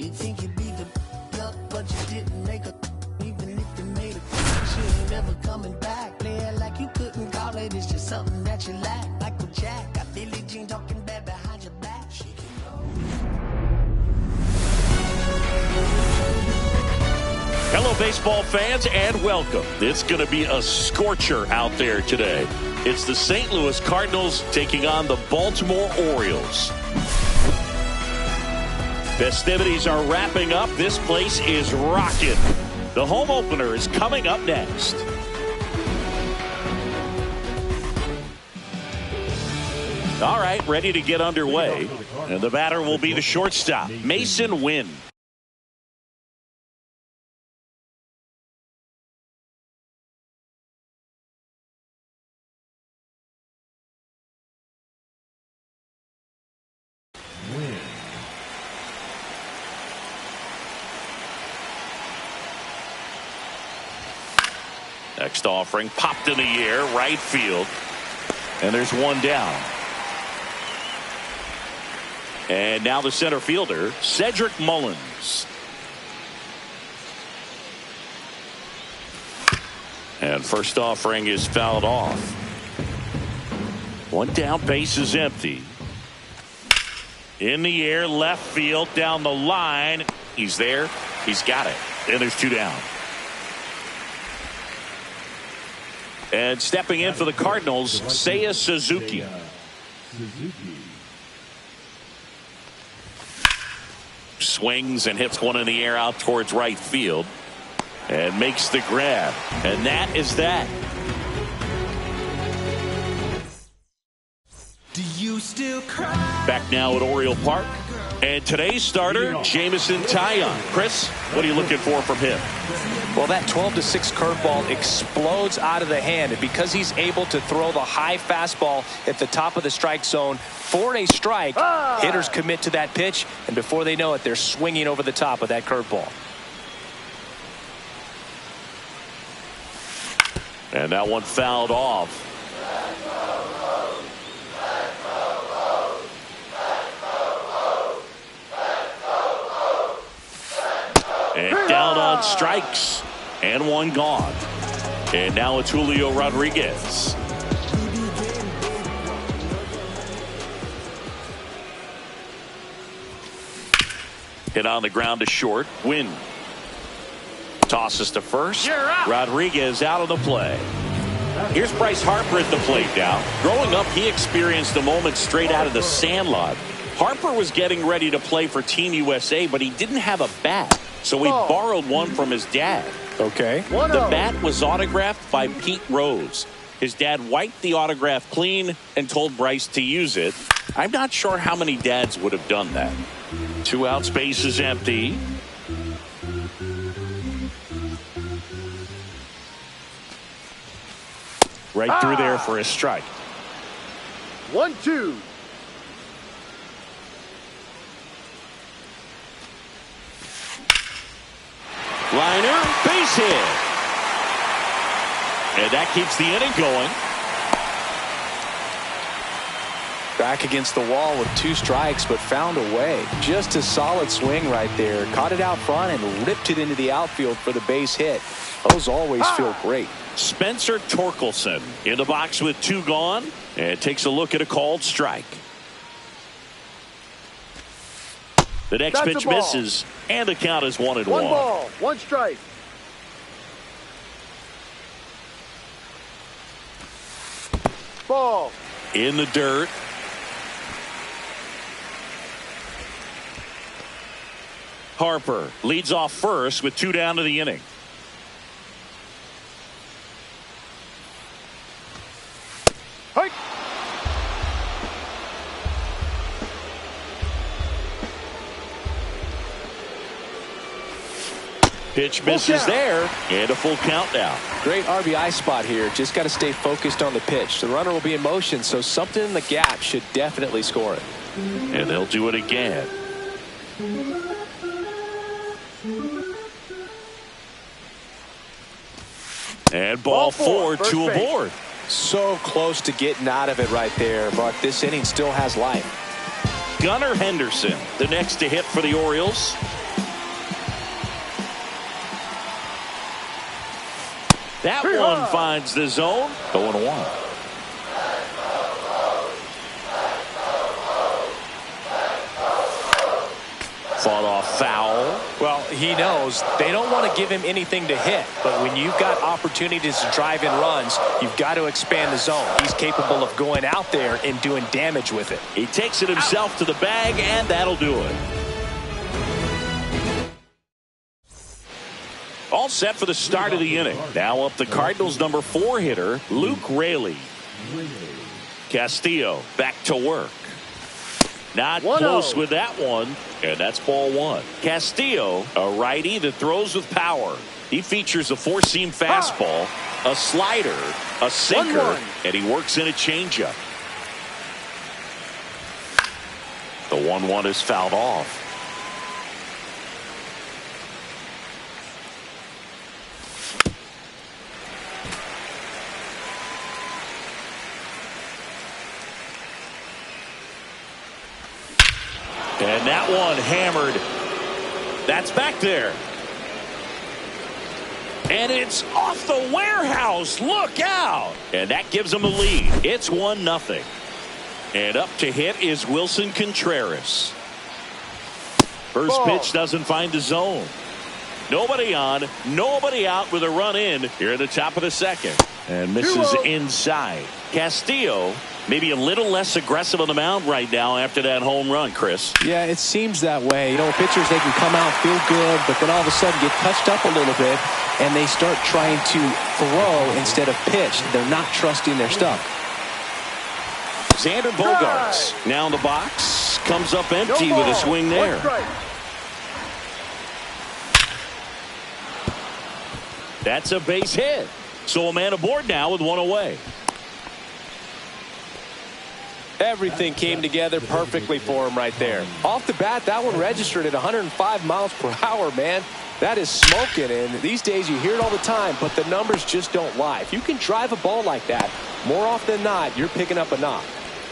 You think you beat the up, but you didn't make a. Even if you made a, she ain't never coming back. Play it like you couldn't call it. It's just something that you lack. Michael Jack, got Billie Jean talking bad behind your back. She can go. Hello, baseball fans, and welcome. It's going to be a scorcher out there today. It's the St. Louis Cardinals taking on the Baltimore Orioles. Festivities are wrapping up. This place is rocking. The home opener is coming up next. All right, ready to get underway. And the batter will be the shortstop, Mason Wynn. Next offering popped in the air, right field. And there's one down. And now the center fielder, Cedric Mullins. And first offering is fouled off. One down, base is empty. In the air, left field, down the line. He's there. He's got it. And there's two down. And stepping in for the Cardinals, Seiya Suzuki. Swings and hits one in the air out towards right field. And makes the grab. And that is that. Do you still cry? Back now at Oriole Park. And today's starter, Jameson Taillon. Chris, what are you looking for from him? Well, that 12-6 curveball explodes out of the hand. And because he's able to throw the high fastball at the top of the strike zone for a strike, hitters commit to that pitch. And before they know it, they're swinging over the top of that curveball. And that one fouled off. And down on strikes. And one gone. And now it's Julio Rodriguez. Hit on the ground to short. Win. Tosses to first. Rodriguez out of the play. Here's Bryce Harper at the plate now. Growing up, he experienced a moment straight out of the Sandlot. Harper was getting ready to play for Team USA, but he didn't have a bat. So he borrowed one from his dad. Okay. The bat was autographed by Pete Rose. His dad wiped the autograph clean and told Bryce to use it. I'm not sure how many dads would have done that. 2 out, space is empty. Right through there for a strike. 1-2. Liner, base hit. And that keeps the inning going. Back against the wall with 2 strikes, but found a way. Just a solid swing right there. Caught it out front and ripped it into the outfield for the base hit. Those always feel great. Spencer Torkelson in the box with 2 gone. And takes a look at a called strike. The next pitch misses, and the count is 1-1. 1 ball, 1 strike. Ball. In the dirt. Harper leads off first with 2 down to the inning. Hike. Pitch misses there, and a full count now. Great RBI spot here. Just got to stay focused on the pitch. The runner will be in motion, so something in the gap should definitely score it. And they'll do it again. And ball 4, 2 aboard. So close to getting out of it right there, but this inning still has life. Gunnar Henderson, the next to hit for the Orioles. That one finds the zone. 0-1. Fought off foul. Well, he knows they don't want to give him anything to hit, but when you've got opportunities to drive in runs, you've got to expand the zone. He's capable of going out there and doing damage with it. He takes it himself to the bag, and that'll do it. All set for the start of the inning. Now up the Cardinals' number 4 hitter, Luke Raley. Castillo back to work. Not close with that one, and that's ball 1. Castillo, a righty that throws with power. He features a four-seam fastball, a slider, a sinker, and he works in a changeup. The 1-1 is fouled off. And that one hammered. That's back there. And it's off the warehouse. Look out. And that gives them the lead. It's 1-0. And up to hit is Wilson Contreras. First pitch doesn't find the zone. Nobody on, nobody out with a run in here at the top of the second. And misses inside. Castillo maybe a little less aggressive on the mound right now after that home run, Chris. Yeah, it seems that way. You know, pitchers, they can come out, feel good, but then all of a sudden get touched up a little bit, and they start trying to throw instead of pitch. They're not trusting their stuff. Xander Bogaerts now in the box. Comes up empty with a swing there. That's a base hit. So a man aboard now with one away. Everything came together perfectly for him right there. Off the bat, that one registered at 105 miles per hour, man. That is smoking, and these days you hear it all the time, but the numbers just don't lie. If you can drive a ball like that, more often than not, you're picking up a knock.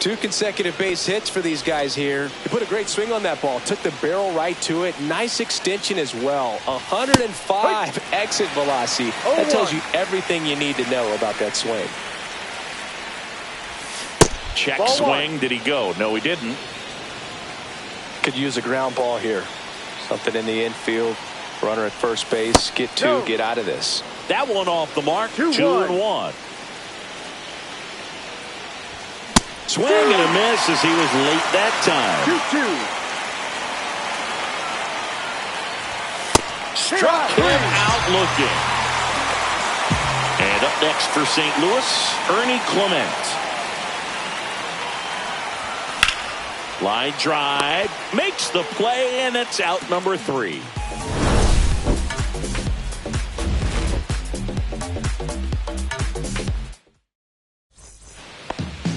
2 consecutive base hits for these guys here. He put a great swing on that ball, took the barrel right to it. Nice extension as well. 105 exit velocity. That tells you everything you need to know about that swing. Check swing. Did he go? No, he didn't. Could use a ground ball here. Something in the infield. Runner at first base. Get 2. Get out of this. That one off the mark. 2-1. Swing and a miss as he was late that time. 2-2. Struck him out looking. And up next for St. Louis, Ernie Clement. Line drive, makes the play, and it's out number 3.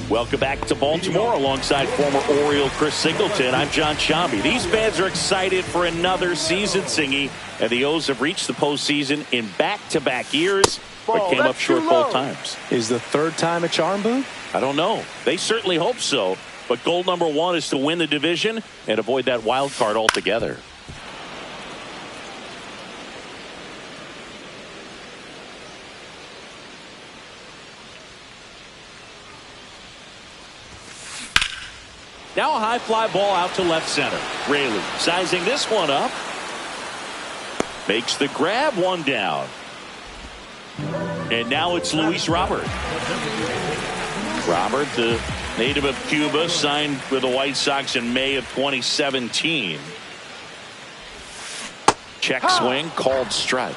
Welcome back to Baltimore alongside former Oriole Chris Singleton. I'm John Shambi. These fans are excited for another season, Singy, and the O's have reached the postseason in back-to-back years, but came up short both times. Is the 3rd time a charm, Boone? I don't know. They certainly hope so. But goal number 1 is to win the division and avoid that wild card altogether. Now a high fly ball out to left center. Raley sizing this one up. Makes the grab, 1 down. And now it's Luis Robert. Robert, the native of Cuba, signed with the White Sox in May of 2017. Check swing, called strike.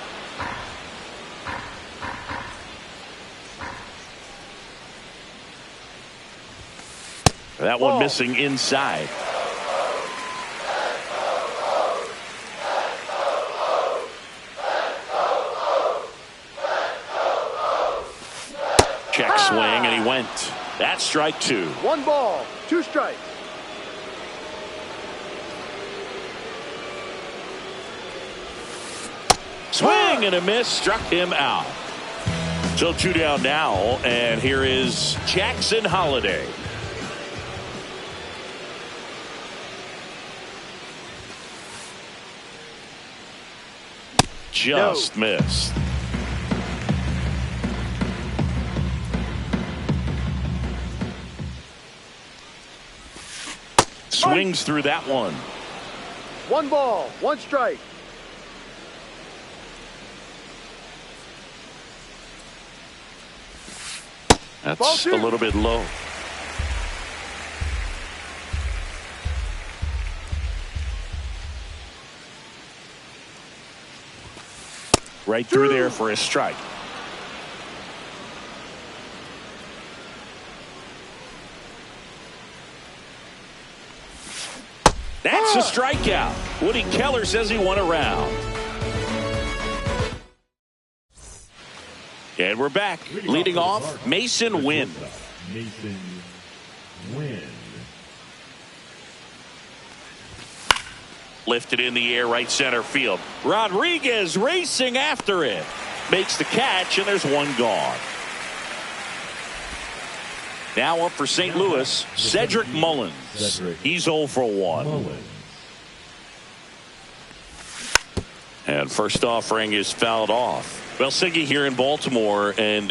That one missing inside. Check swing, and he went. That's strike 2. 1 ball, 2 strikes. Swing and a miss, struck him out. So 2 down now, and here is Jackson Holliday. Just missed. Swings through that one. 1 ball, 1 strike. That's a little bit low. Right through there for a strike. That's a strikeout. Woody Keller says he won a round. And we're back. Leading off, Mason Wynn. Mason Wynn. Lifted in the air, right center field. Rodriguez racing after it. Makes the catch, and there's one gone. Now up for St. Louis, Cedric Mullins. He's 0 for 1. And first offering is fouled off. Well, Siggy here in Baltimore, and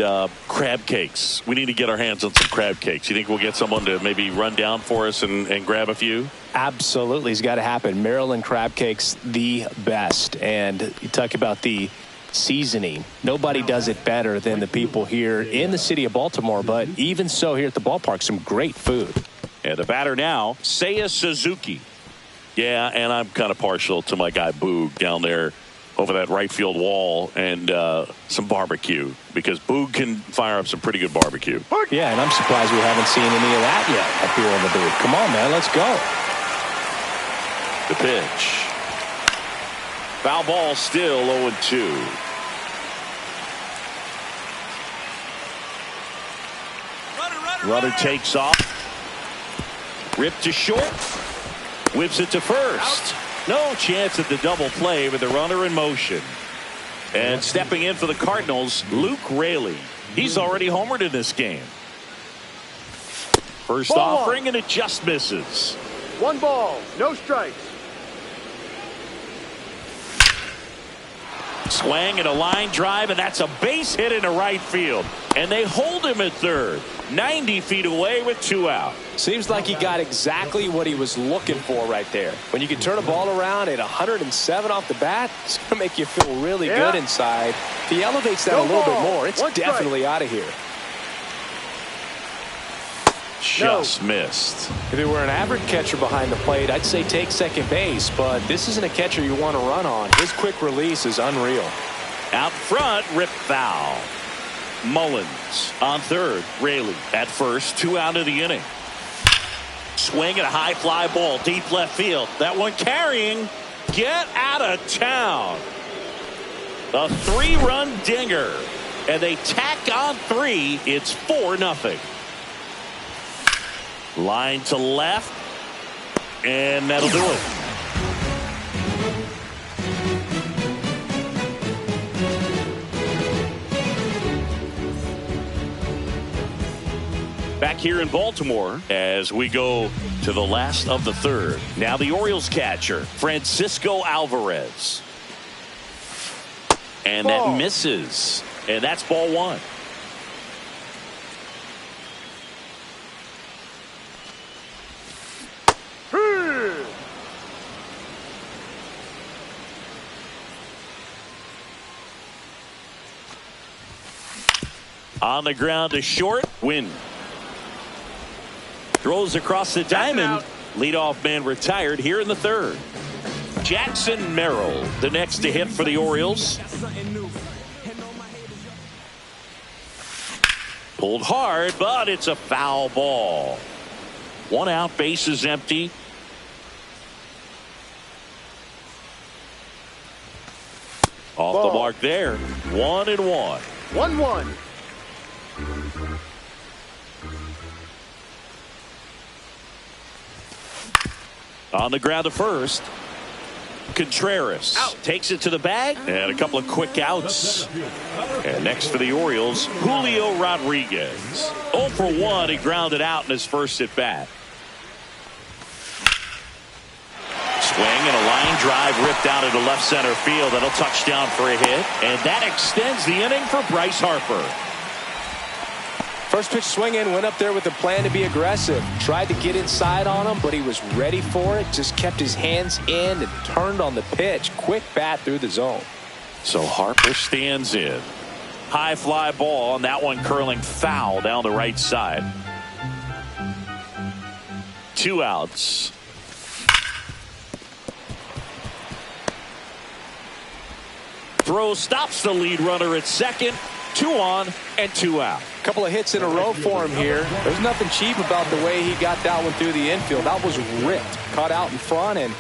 crab cakes. We need to get our hands on some crab cakes. You think we'll get someone to maybe run down for us and grab a few? Absolutely. It's got to happen. Maryland crab cakes, the best. And you talk about the seasoning. Nobody does it better than the people here in the city of Baltimore. But even so, here at the ballpark, some great food. And the batter now, Seiya Suzuki. Yeah, and I'm kind of partial to my guy Boog down there over that right field wall, and some barbecue, because Boog can fire up some pretty good barbecue. Yeah, and I'm surprised we haven't seen any of that yet up here in the booth. Come on, man, let's go. The pitch. Foul ball, still 0-2. Runner takes off. Ripped to short. Whips it to first. No chance at the double play with the runner in motion. And stepping in for the Cardinals, Luke Raley. He's already homered in this game. First offering, and it just misses. 1 ball, no strikes. Swing and a line drive, and that's a base hit into right field. And they hold him at third. 90 feet away with 2 out. Seems like he got exactly what he was looking for right there. When you can turn a ball around at 107 off the bat, it's going to make you feel really good inside. If he elevates that a little bit more, it's definitely out of here. Just missed. If it were an average catcher behind the plate, I'd say take second base, but this isn't a catcher you want to run on. His quick release is unreal. Out front, rip foul. Mullins on third. Raley at first. 2 out of the inning. Swing and a high fly ball deep left field. That one carrying. Get out of town. A 3-run dinger. And they tack on 3. It's 4-0. Line to left. And that'll do it. Back here in Baltimore as we go to the last of the third. Now the Orioles catcher, Francisco Alvarez. And that misses. And that's ball 1. On the ground to short. Win. Throws across the diamond. Leadoff man retired here in the third. Jackson Merrill, the next to hit for the Orioles. Pulled hard, but it's a foul ball. 1 out, base is empty. Off the mark there. 1-1. 1-1. On the ground to first. Contreras takes it to the bag, and a couple of quick outs. And next for the Orioles, Julio Rodriguez. 0 for 1. He grounded out in his first at bat. Swing and a line drive ripped out into left center field. That'll touch down for a hit. And that extends the inning for Bryce Harper. First pitch swing in, went up there with a plan to be aggressive. Tried to get inside on him, but he was ready for it. Just kept his hands in and turned on the pitch. Quick bat through the zone. So Harper stands in. High fly ball, and that one curling foul down the right side. 2 outs. Throw stops the lead runner at second. 2 on and 2 out. A couple of hits in a row for him here. There's nothing cheap about the way he got that one through the infield. That was ripped. Caught out in front and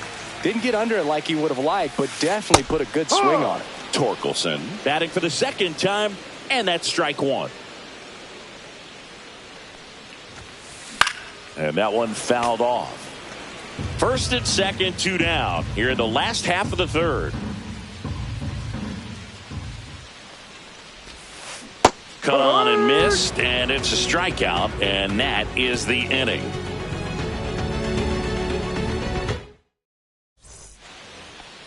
didn't get under it like he would have liked, but definitely put a good swing on it. Torkelson batting for the second time, and that's strike 1. And that one fouled off. First and second, 2 down here in the last half of the third. Cut on and missed, and it's a strikeout, and that is the inning.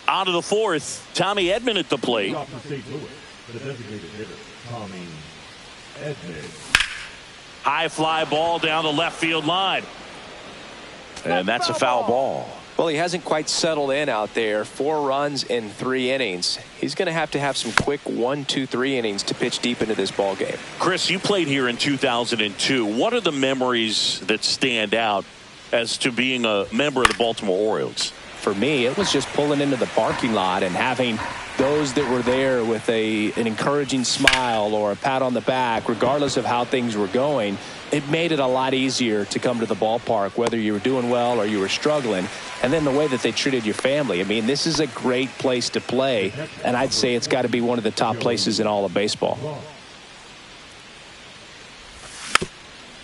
On to the fourth. Tommy Edman at the plate. The designated hitter, Tommy Edman. High fly ball down the left field line. And that's a foul ball. Well, he hasn't quite settled in out there. 4 runs in 3 innings. He's going to have some quick 1, 2, 3 innings to pitch deep into this ball game. Chris, you played here in 2002. What are the memories that stand out as to being a member of the Baltimore Orioles? For me, it was just pulling into the parking lot and having those that were there with an encouraging smile or a pat on the back, regardless of how things were going. It made it a lot easier to come to the ballpark, whether you were doing well or you were struggling. And then the way that they treated your family. I mean, this is a great place to play, and I'd say it's got to be one of the top places in all of baseball.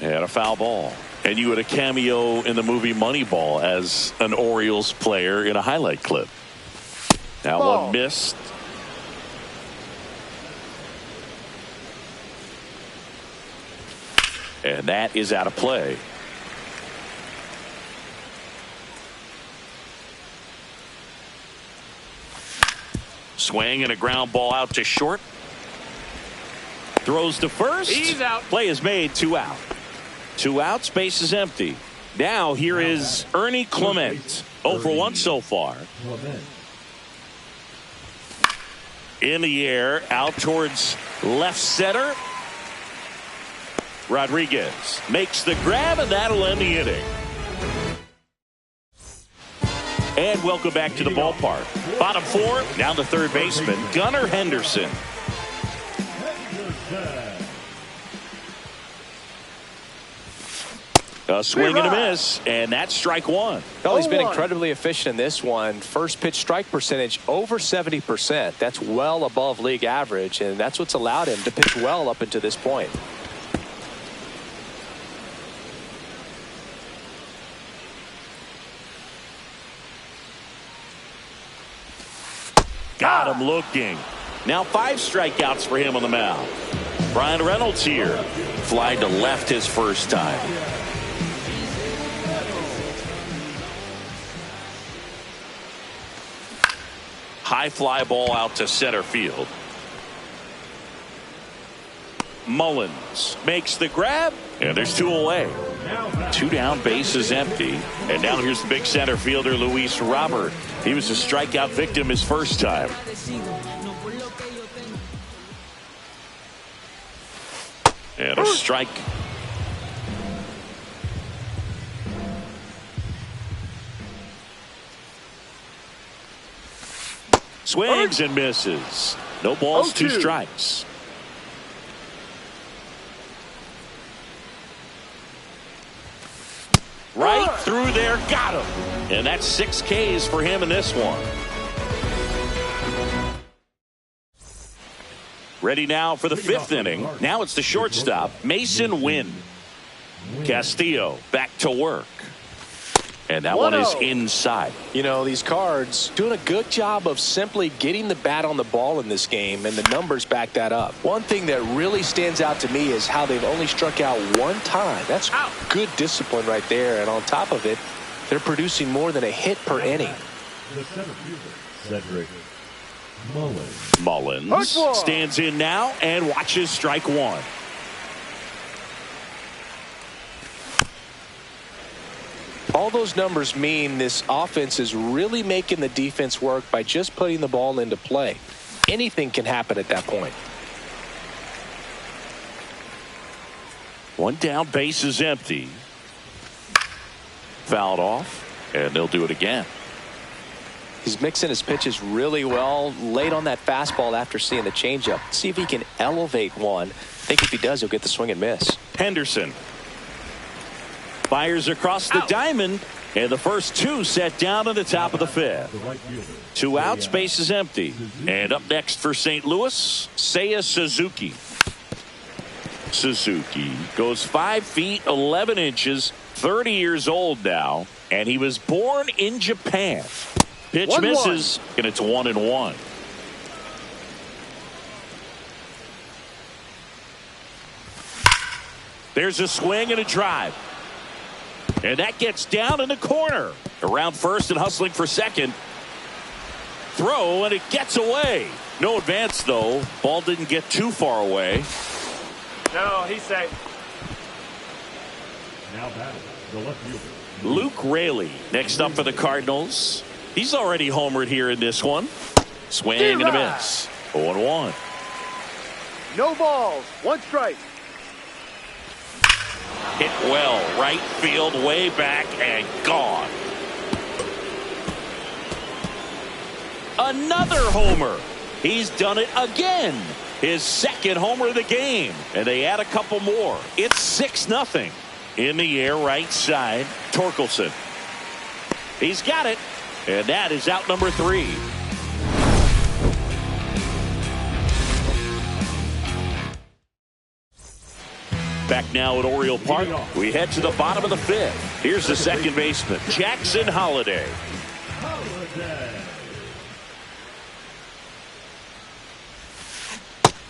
And a foul ball. And you had a cameo in the movie Moneyball as an Orioles player in a highlight clip. That one missed. And that is out of play. Swing and a ground ball out to short. Throws to first. He's out. Play is made. 2 out. 2 outs. Base is empty. Now here is Ernie Clement. 0 for 1 so far. In the air, out towards left center. Rodriguez makes the grab, and that'll end the inning. And welcome back to the ballpark. Bottom 4, down to third baseman, Gunnar Henderson. A swing and a miss, and that's strike 1. Well, he's been incredibly efficient in this one. First pitch strike percentage over 70%. That's well above league average, and that's what's allowed him to pitch well up until this point. Got him looking. Now 5 strikeouts for him on the mound. Brian Reynolds here. Fly to left his first time. High fly ball out to center field. Mullins makes the grab, and there's 2 away. 2 down, base is empty. And now here's the big center fielder, Luis Robert. He was a strikeout victim his first time. And a strike. Swings and misses. No balls, 2 strikes. Right through there, got him. And that's 6 Ks for him in this one. Ready now for the 5th inning. Now it's the shortstop, Mason Wynn. Castillo back to work. And that one is inside. You know, these Cards doing a good job of simply getting the bat on the ball in this game, and the numbers back that up. One thing that really stands out to me is how they've only struck out 1 time. That's good discipline right there. And on top of it, they're producing more than a hit per inning. The center fielder, Cedric Mullins. Mullins stands in now and watches strike one. All those numbers mean this offense is really making the defense work by just putting the ball into play. Anything can happen at that point. One down, base is empty. Fouled off, and they'll do it again. He's mixing his pitches really well, late on that fastball after seeing the changeup. See if he can elevate one. I think if he does, he'll get the swing and miss. Henderson fires across the diamond, and the first two set down on the top of the fifth. Two outs, base is empty. And up next for St. Louis, Seiya Suzuki. Suzuki goes 5 feet 11 inches, 30 years old now, and he was born in Japan. Pitch 1-1. misses, and it's 1-1. There's a swing and a drive. And that gets down in the corner. Around first and hustling for second. Throw, and it gets away. No advance, though. Ball didn't get too far away. No, he's safe. Now batting, the left fielder. Luke Raley next up for the Cardinals. He's already homered here in this one. Swing and a miss. 0-1. No balls. One strike. Hit well, right field, way back, and gone. Another homer. He's done it again. His second homer of the game. And they add a couple more. It's 6-0. In the air, right side, Torkelson. He's got it. And that is out number 3. Back now at Oriole Park. We head to the bottom of the fifth. Here's the second baseman, Jackson Holliday.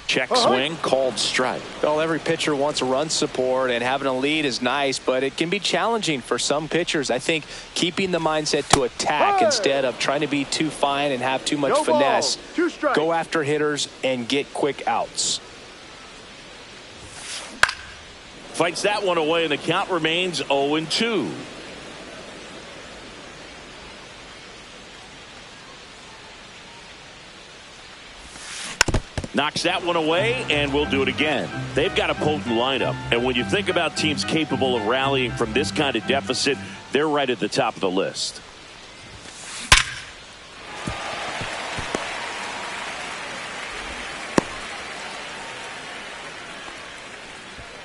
Check swing, called strike. Well, every pitcher wants a run support, and having a lead is nice, but it can be challenging for some pitchers. I think keeping the mindset to attack instead of trying to be too fine and have too much finesse. Go after hitters and get quick outs. Fights that one away, and the count remains 0-2. Knocks that one away, and we'll do it again. They've got a potent lineup, and when you think about teams capable of rallying from this kind of deficit, they're right at the top of the list.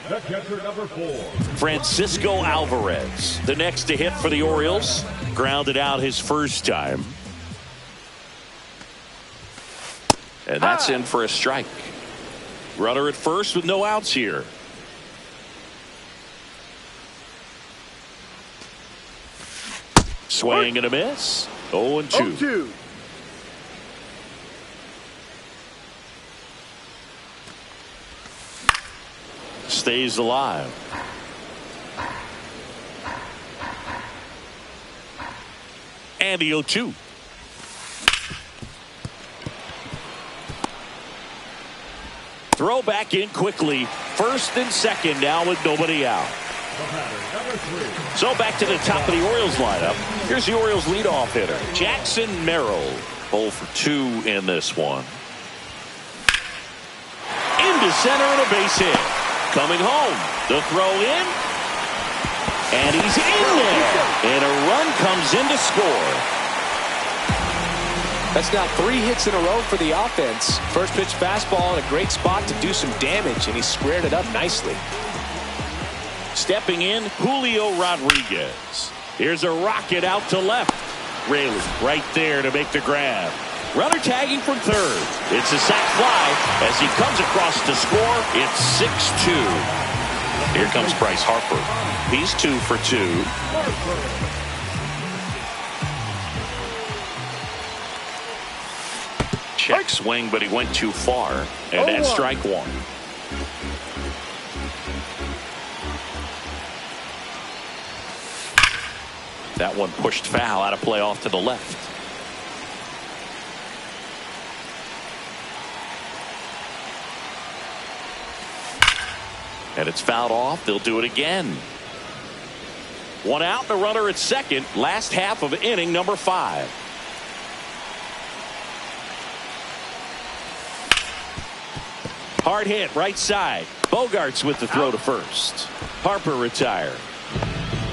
The catcher, number 4. Francisco Alvarez, the next to hit for the Orioles. Grounded out his first time. And that's in for a strike. Runner at first with no outs here. Swing and a miss. 0-2. 0-2. Stays alive. And the 0-2. Throw back in quickly. First and second now with nobody out. So back to the top of the Orioles lineup. Here's the Orioles leadoff hitter, Jackson Merrill. 0 for 2 in this one. Into center and a base hit. Coming home. The throw in. And he's in there. And a run comes in to score. That's now 3 hits in a row for the offense. First pitch fastball in a great spot to do some damage, and he squared it up nicely. Stepping in, Julio Rodriguez. Here's a rocket out to left. Raley right there to make the grab. Runner tagging from third. It's a sac fly as he comes across to score. It's 6-2. Here comes Bryce Harper. He's 2 for 2. Check swing, but he went too far. And that's strike 1. That one pushed foul out of play off to the left. And it's fouled off. They'll do it again. One out and a runner at second. Last half of inning number 5. Hard hit right side. Bogarts with the throw to first. Harper retired.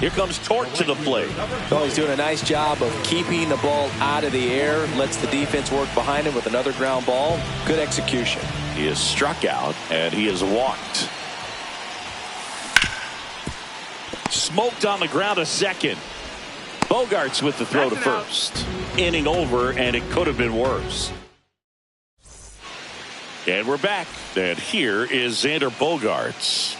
Here comes Torque to the plate. Oh, he's doing a nice job of keeping the ball out of the air. Lets the defense work behind him with another ground ball. Good execution. He is struck out and he is walked. Smoked on the ground a second. Bogarts with the throw to first. Inning over, and it could have been worse. And we're back. And here is Xander Bogaerts.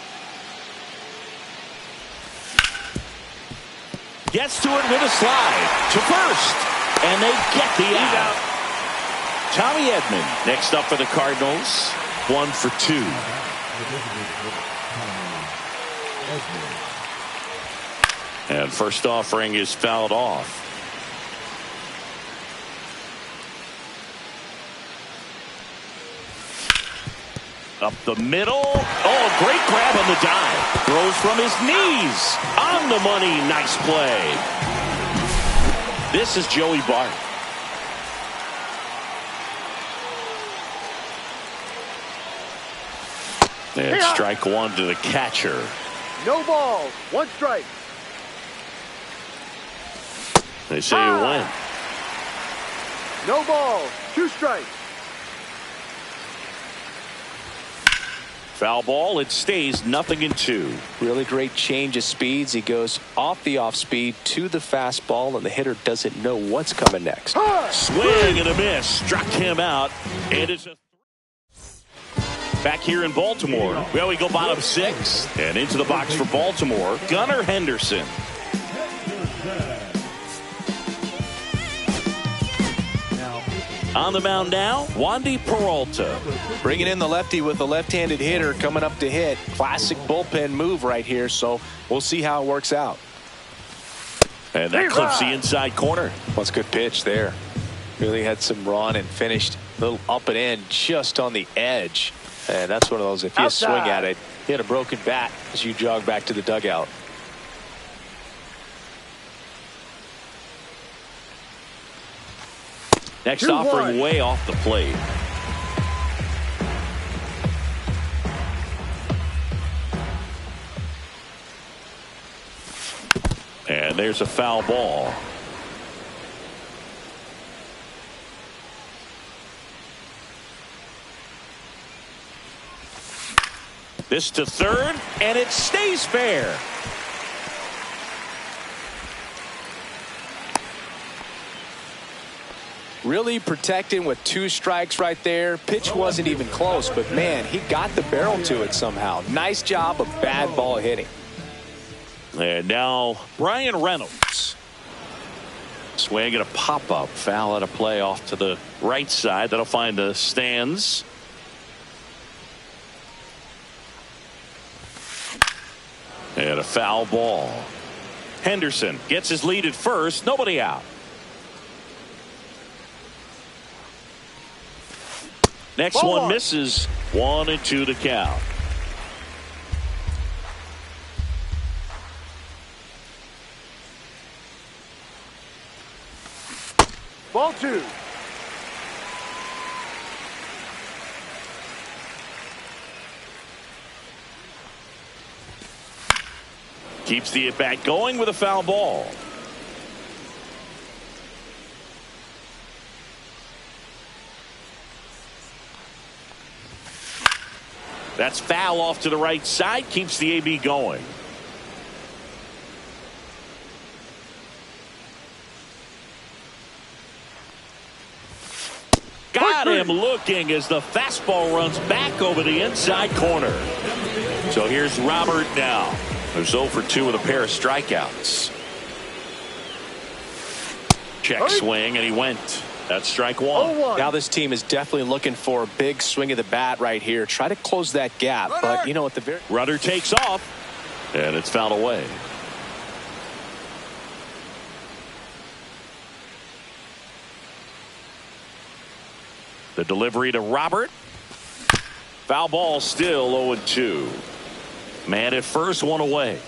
Gets to it with a slide to first. And they get the out. Tommy Edman next up for the Cardinals. 1 for 2. And first offering is fouled off. Up the middle. Oh, great grab on the dive. Throws from his knees. On the money. Nice play. This is Joey Bart. And strike one to the catcher. No balls. 1 strike. They say you win. No balls. 2 strikes. Foul ball. It stays 0-2. Really great change of speeds. He goes off the off speed to the fastball, and the hitter doesn't know what's coming next. Swing and a miss. Struck him out. And it's a back here in Baltimore. Well, we go bottom 6 and into the box for Baltimore. Gunnar Henderson. On the mound now, Wandy Peralta. Bringing in the lefty with a left-handed hitter coming up to hit. Classic bullpen move right here, so we'll see how it works out. And that clips the inside corner. That's a good pitch there. Really had some run and finished a little up and in just on the edge. And that's one of those, if you swing at it, hit a broken bat as you jog back to the dugout. Next offering way off the plate. And there's a foul ball. This to third, and it stays fair. Really protecting with 2 strikes right there. Pitch wasn't even close, but man, he got the barrel to it somehow. Nice job of bad ball hitting. And now Brian Reynolds. Swing and a pop-up. Foul at a play off to the right side. That'll find the stands. And a foul ball. Henderson gets his lead at first. Nobody out. Next one misses. 1-2 to count. Ball 2. Keeps the at-bat going with a foul ball. That's foul off to the right side. Keeps the AB going. Got him looking as the fastball runs back over the inside corner. So here's Robert now, who's 0 for 2 with a pair of strikeouts. Check swing, and he went. That's strike one. Now this team is definitely looking for a big swing of the bat right here. Try to close that gap, but you know what, the runner takes off, and it's fouled away. The delivery to Robert. Foul ball, still 0-2. Man at first, one away.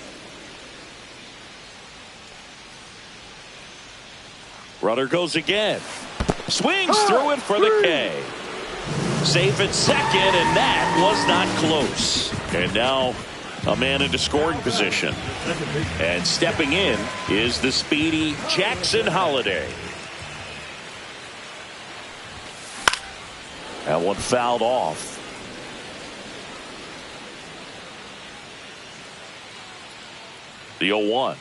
Runner goes again. Swings through it for the K. Safe at second, and that was not close. And now a man into scoring position. And stepping in is the speedy Jackson Holiday. That one fouled off. The 0-1.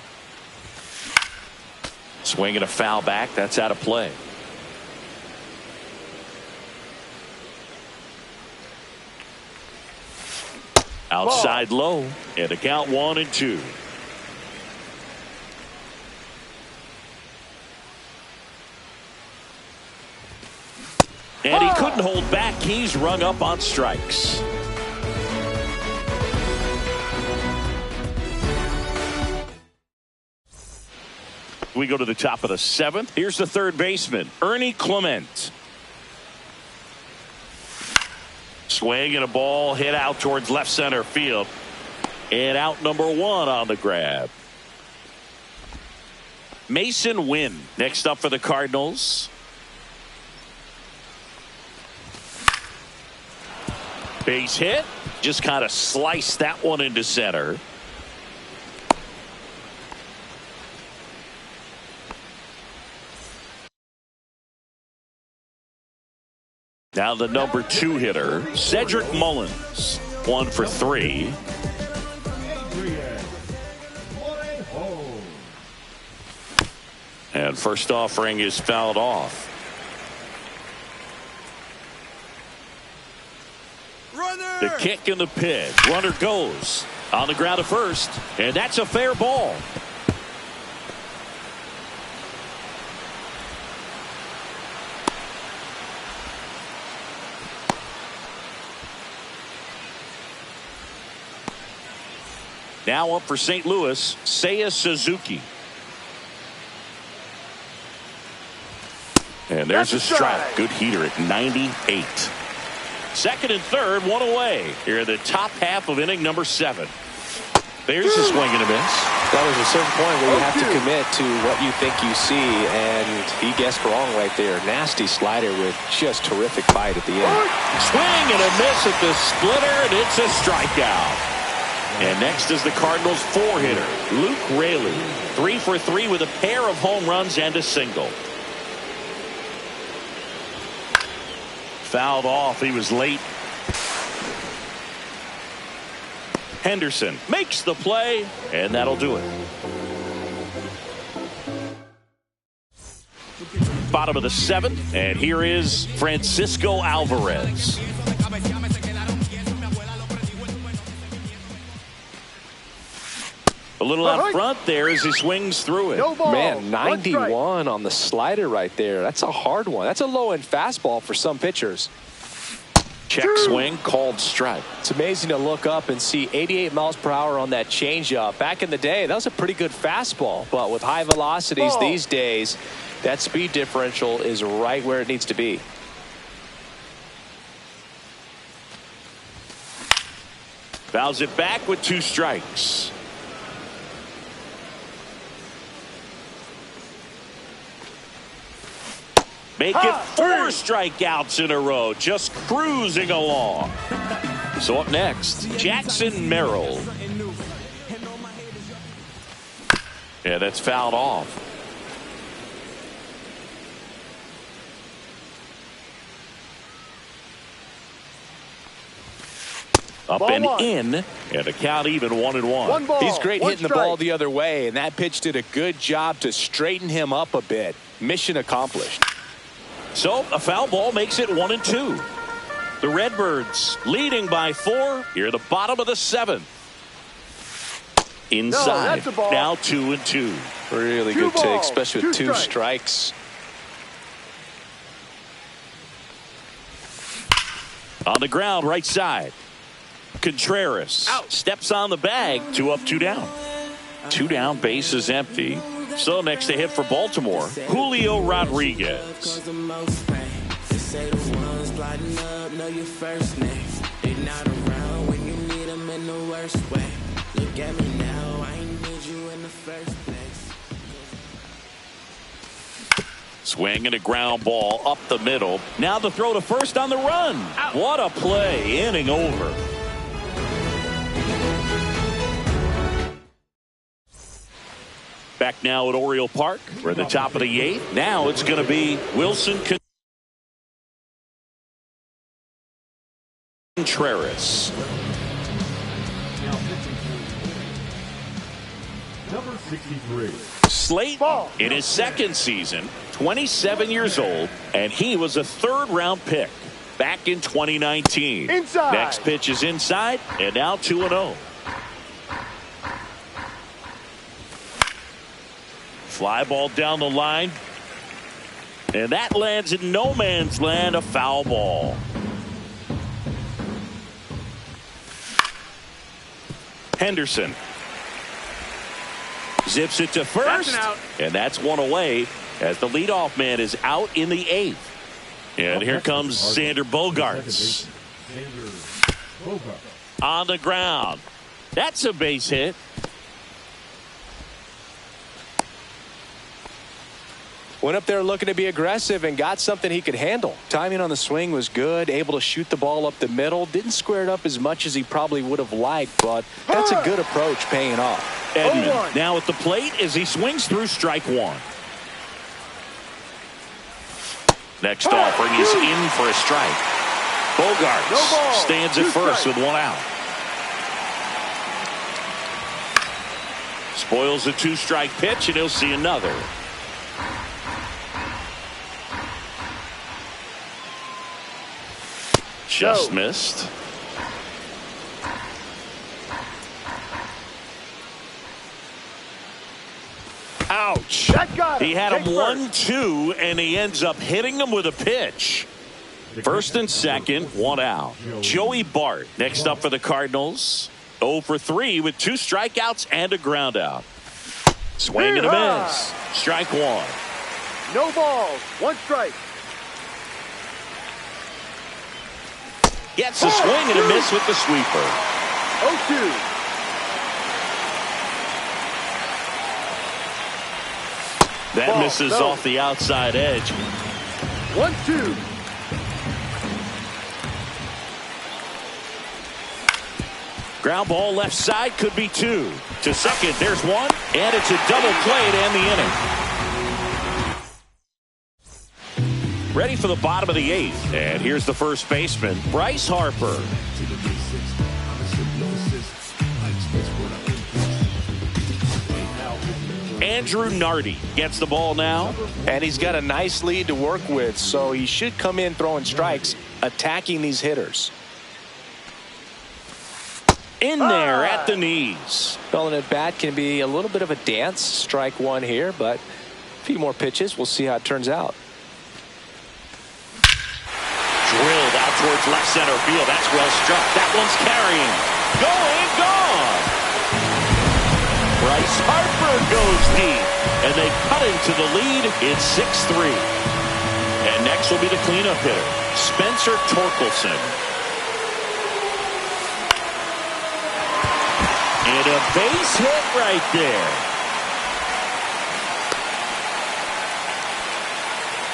Swinging a foul back. That's out of play. Outside low. And a count 1-2. And he couldn't hold back. He's rung up on strikes. We go to the top of the 7th. Here's the third baseman, Ernie Clement. Swing and a ball hit out towards left center field. And out number 1 on the grab. Mason Wynn next up for the Cardinals. Base hit. Just kind of sliced that one into center. Now the number 2 hitter, Cedric Mullins, 1 for 3. And first offering is fouled off. The kick and the pitch. Runner goes on the ground to first, and that's a fair ball. Now up for St. Louis, Seiya Suzuki. And there's a strike. Good heater at 98. Second and third, one away. Here in the top half of inning number 7. There's a swing and a miss. Well, there's a certain point where you have to commit to what you think you see, and he guessed wrong right there. Nasty slider with just terrific bite at the end. Swing and a miss at the splitter, and it's a strikeout. And next is the Cardinals' 4-hitter, Luke Raley. 3 for 3 with a pair of home runs and a single. Fouled off. He was late. Henderson makes the play, and that'll do it. Bottom of the 7th, and here is Francisco Alvarez. A little out front there as he swings through it. No ball. Man, 91 on the slider right there. That's a hard one. That's a low-end fastball for some pitchers. Check swing, called strike. It's amazing to look up and see 88 miles per hour on that changeup. Back in the day, that was a pretty good fastball. But with high velocities these days, that speed differential is right where it needs to be. Fouls it back with 2 strikes. Make it 4 strikeouts in a row, just cruising along. So up next, Jackson Merrill. Yeah, that's fouled off. Up and in, and a count even 1-1. He's great hitting the ball the other way, and that pitch did a good job to straighten him up a bit. Mission accomplished. So a foul ball makes it 1-2. The Redbirds leading by 4 here at the bottom of the 7th. Inside, now 2-2. Really good take, especially with 2 strikes. On the ground, right side. Contreras steps on the bag. 2 up, 2 down. 2 down, base is empty. So next to hit for Baltimore, Julio Rodriguez. in the worst way. Look at me now, I ain't need you in the first place. Swing and a ground ball up the middle. Now the throw to first on the run. What a play. Inning over. Back now at Oriole Park. We're at the top of the 8th. Now it's going to be Wilson Contreras. Number 63. Slayton in his second season, 27 years old, and he was a third-round pick back in 2019. Inside. Next pitch is inside, and now 2-0. Fly ball down the line, and that lands in no man's land, a foul ball. Henderson zips it to first, and that's one away as the leadoff man is out in the 8th. And here comes Xander Bogaerts on the ground. That's a base hit. Went up there looking to be aggressive and got something he could handle. Timing on the swing was good, able to shoot the ball up the middle. Didn't square it up as much as he probably would have liked, but that's a good approach paying off. Edman now at the plate as he swings through strike one. Next offering is in for a strike. Bogaerts stands at first with one out. Spoils a 2-strike pitch, and he'll see another. Just missed. Ouch. He had him 1-2, and he ends up hitting him with a pitch. First and second, one out. Joey Bart next up for the Cardinals. 0 for 3 with 2 strikeouts and a ground out. Swing and a miss. Strike one. No balls. 1 strike. Gets a swing and a miss with the sweeper. 0-2. That misses off the outside edge. 1-2. Ground ball left side, could be 2. To second, there's 1, and it's a double play to end the inning. Ready for the bottom of the 8th, and here's the first baseman, Bryce Harper. Andrew Nardi gets the ball now. And he's got a nice lead to work with, so he should come in throwing strikes, attacking these hitters. In there at the knees. Calling it bat can be a little bit of a dance. Strike one here, but a few more pitches. We'll see how it turns out. Drilled out towards left center field. That's well struck. That one's carrying. Going, gone. Bryce Harper goes deep, and they cut into the lead. It's 6-3. And next will be the cleanup hitter, Spencer Torkelson. And a base hit right there.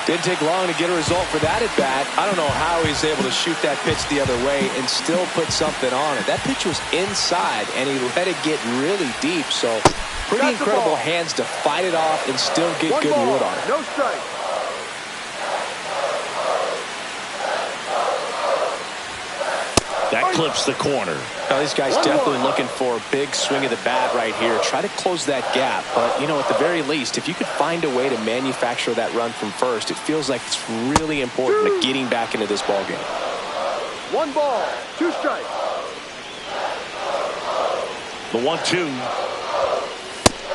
Didn't take long to get a result for that at bat. I don't know how he's able to shoot that pitch the other way and still put something on it. That pitch was inside, and he let it get really deep. So pretty incredible hands to fight it off and still get good wood on it. No strike. That clips the corner. Now, these guys definitely looking for a big swing of the bat right here. Try to close that gap. But, you know, at the very least, if you could find a way to manufacture that run from first, it feels like it's really important to getting back into this ball game. 1 ball, 2 strikes. The 1-2.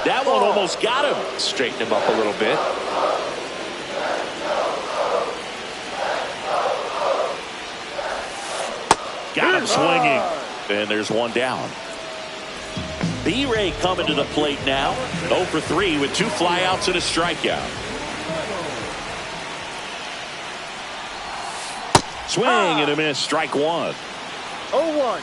That one almost got him. Straighten him up a little bit. Got him swinging. And there's one down. B-Ray coming to the plate now. 0 for 3 with 2 flyouts and a strikeout. Swing and a miss. Strike one. 0-1.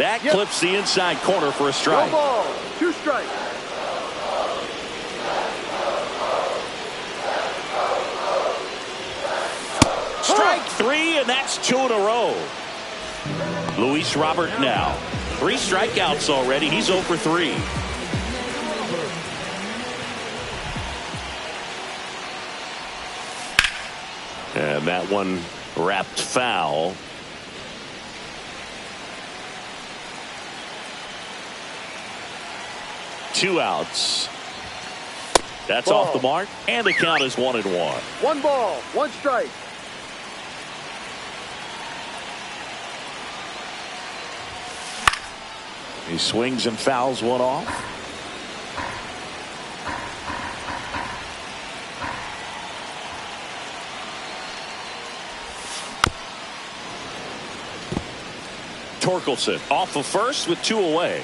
That clips the inside corner for a strike. No ball. 2 strikes. Strike 3, and that's 2 in a row. Luis Robert now. 3 strikeouts already. He's 0 for 3. And that one wrapped foul. Two outs. That's ball. Off the mark, and the count is 1-1. 1 ball, 1 strike. He swings and fouls one off. Torkelson off of first with 2 away.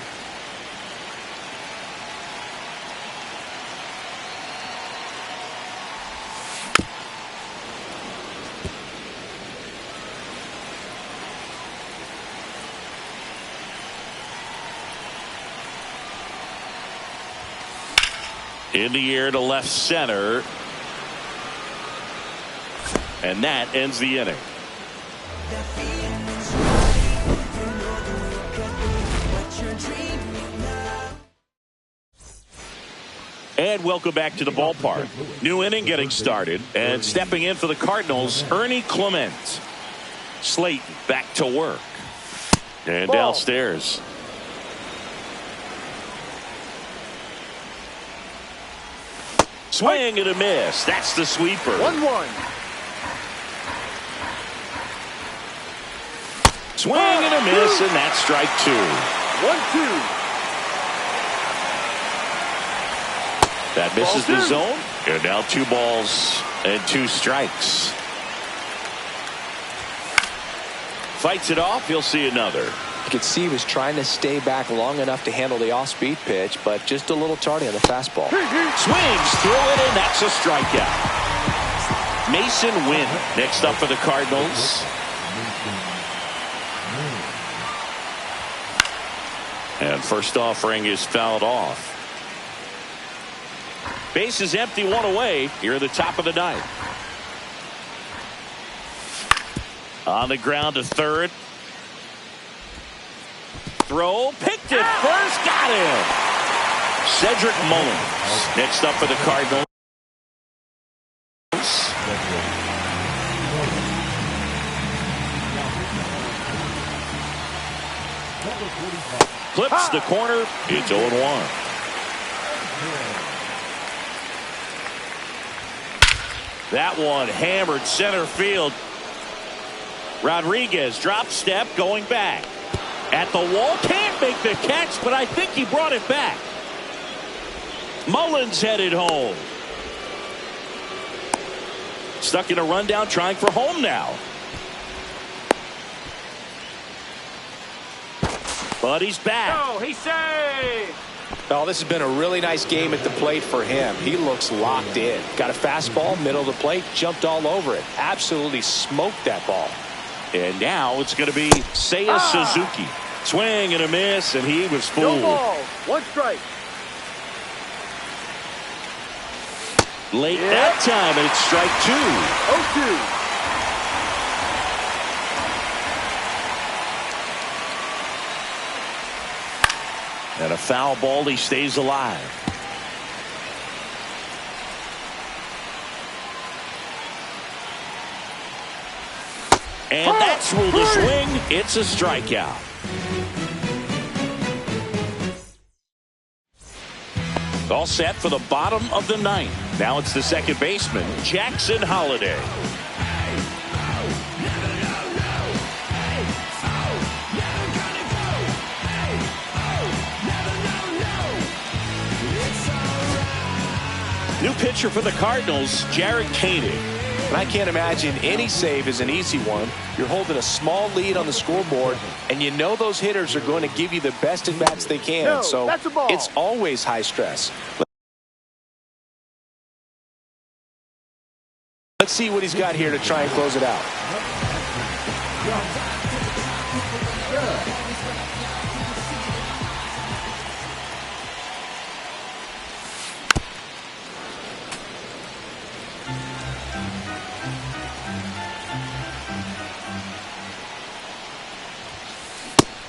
In the air to left center. And that ends the inning. And welcome back to the ballpark. New inning getting started. And stepping in for the Cardinals, Ernie Clement. Slayton back to work. And downstairs. Swing and a miss. That's the sweeper. 1-1. Swing and a miss, and that's strike 2. 1-2. That misses the zone. And now 2 balls and 2 strikes. Fights it off. He'll see another. You could see he was trying to stay back long enough to handle the off-speed pitch, but just a little tardy on the fastball. Swings through it, and that's a strikeout. Mason Wynn next up for the Cardinals. And first offering is fouled off. Base is empty, 1 away here at the top of the 9th. On the ground to third. Throw, picked it first, got him. Cedric Mullins next up for the Cardinals. Clips the corner. It's 0-1. That one hammered center field. Rodriguez drop step going back. At the wall, can't make the catch, but I think he brought it back. Mullins headed home. Stuck in a rundown, trying for home now. But he's back. Oh, he's saved. Oh, this has been a really nice game at the plate for him. He looks locked in. Got a fastball, middle of the plate, jumped all over it. Absolutely smoked that ball. And now it's going to be Seiya Suzuki. Swing and a miss, and he was fooled. No ball, 1 strike. Late that time, and it's strike 2. 0-2. And a foul ball, he stays alive. And that's ruled a swing. It's a strikeout. All set for the bottom of the 9th. Now it's the second baseman, Jackson Holliday. New pitcher for the Cardinals, Jared Koenig. And I can't imagine any save is an easy one. You're holding a small lead on the scoreboard, and you know those hitters are going to give you the best at bats they can. No, so that's a ball. It's always high stress. Let's see what he's got here to try and close it out.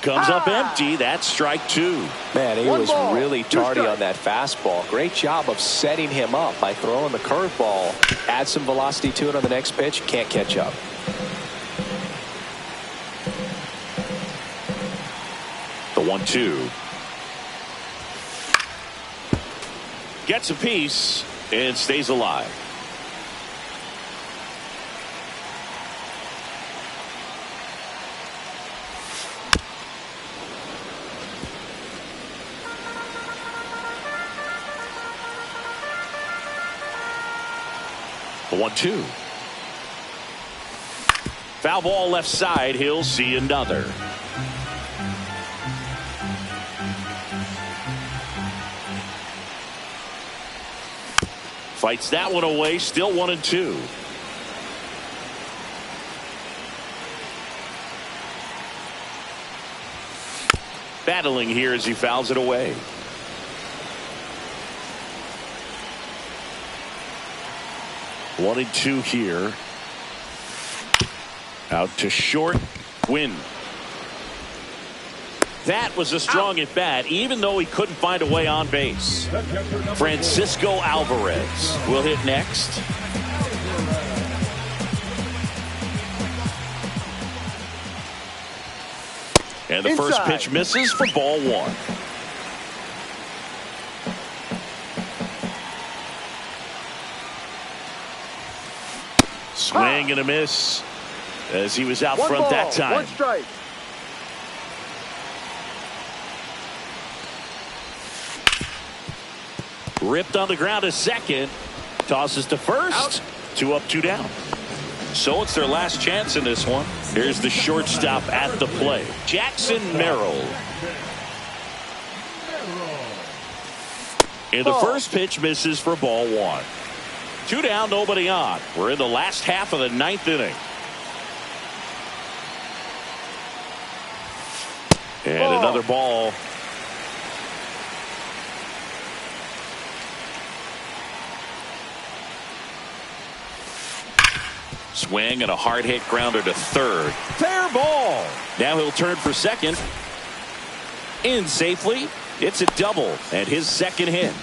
Comes up empty. That's strike two. Man, he One was ball, really two tardy strikes. on that fastball. Great job of setting him up by throwing the curveball. Add some velocity to it on the next pitch. Can't catch up. The 1-2. Gets a piece and stays alive. The 1-2. Foul ball left side. He'll see another. Fights that one away. Still 1-2. Battling here as he fouls it away. One and two here. Out to short. Win. That was a strong at bat, even though he couldn't find a way on base. Francisco Alvarez will hit next. And the first pitch misses for ball one. Swing and a miss as he was out front that time. One strike. Ripped on the ground to second. Tosses to first. Out. 2 up, 2 down. So it's their last chance in this one. Here's the shortstop at the plate, Jackson Merrill. And the first pitch misses for ball one. 2 down, nobody on. We're in the last half of the 9th inning. And another ball. Swing and a hard hit grounder to third. Fair ball. Now he'll turn for second. In safely. It's a double and his second hit.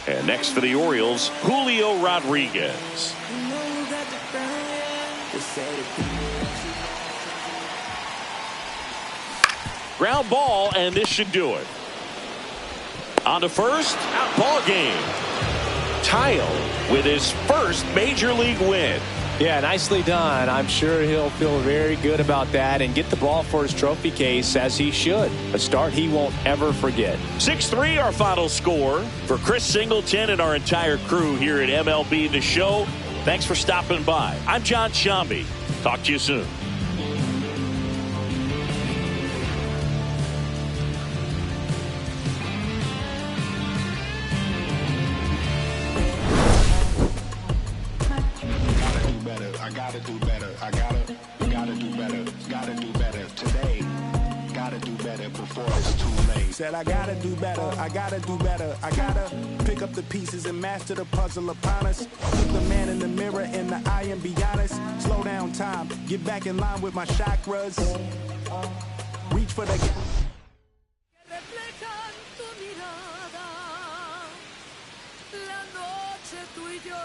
And next for the Orioles, Julio Rodriguez. Ground ball, and this should do it. On to first, ball game. Tile with his first major league win. Yeah, nicely done. I'm sure he'll feel very good about that and get the ball for his trophy case, as he should. A start he won't ever forget. 6-3 our final score. For Chris Singleton and our entire crew here at MLB The Show, thanks for stopping by. I'm John Shambi. Talk to you soon. I gotta do better. I gotta do better. Gotta do better today. Gotta do better before it's too late. Said I gotta do better. I gotta do better. I gotta pick up the pieces and master the puzzle upon us. Look the man in the mirror in the eye and be honest. Slow down time. Get back in line with my chakras. Reach for the